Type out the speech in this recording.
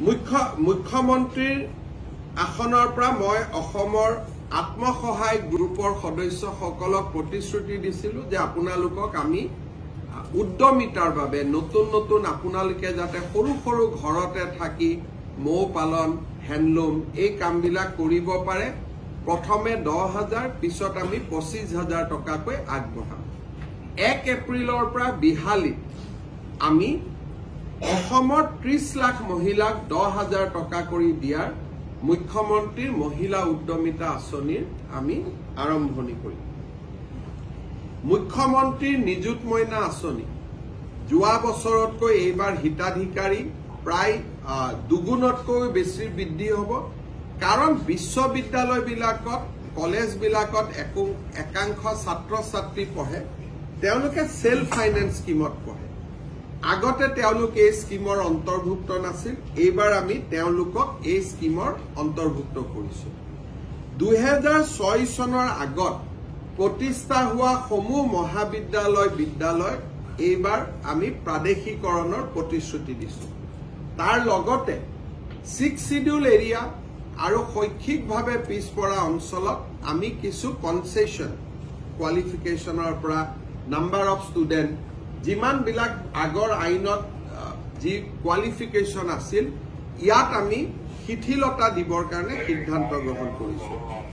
মুখ্যমন্ত্ৰীৰ আসনৰ পৰা মই অসমৰ আত্মসহায়ক গ্ৰুপৰ সদস্যসকলক প্ৰতিশ্ৰুতি দিছিলো যে আপোনালোকক আমি উদ্যমিতাৰ বাবে নতুন আপোনালোকে যাতে সৰু সৰু ঘৰতে থাকি মৌ পালন হ্যান্ডলুম এই কামবিলাক কৰিব পাৰে প্ৰথমে 10,000 পিছত আমি 25,000 টকাকৈ আগবঢ়াম 1 এপ্ৰিলৰ পৰা বিহালীত আমি অসমৰ 30 লাখ মহিলাক 10,000 টকা কৰি দিয়াৰ মুখ্যমন্ত্ৰীৰ মহিলা উদ্যমিতা আঁচনিৰ আমি আৰম্ভণি কৰিম মুখ্যমন্ত্ৰীৰ নিযুত মইনা আঁচনি যোৱা বছৰতকৈ এইবাৰ হিতাধিকাৰী প্ৰায় দুগুণতকৈ বেছি বৃদ্ধি হ'ব কাৰণ বিশ্ববিদ্যালয়বিলাকত কলেজবিলাকত একাংশ ছাত্ৰ ছাত্ৰী পঢ়ে তেওঁলোকে সেলফ ফাইনেন্স স্কিমত পঢ়ে আগতে তেওঁলোকে এই স্কিমৰ অন্তৰ্ভুক্ত নাছিল এইবাৰ আমি তেওঁলোকক এই স্কিমৰ অন্তৰ্ভুক্ত কৰিছো 2006 চনৰ আগত প্ৰতিষ্ঠা হোৱা সমূহ বিদ্যালয় এইবাৰ আমি প্ৰাদেশিকৰণৰ প্ৰতিশ্ৰুতি দিছো তাৰ লগতে 6 শিডিউল এৰিয়া আৰু শৈক্ষিকভাৱে পিছপৰা অঞ্চলত আমি কিছু কনসেশন কোৱালিফিকেশনৰ পৰা নাম্বাৰ অফ ষ্টুডেন্ট যিমান বিলাক আগৰ আইনত যি কোৱালিফিকেশন আছিল ইয়াত আমি শিথিলতা দিবৰ কাৰণে সিদ্ধান্ত গ্ৰহণ কৰিছো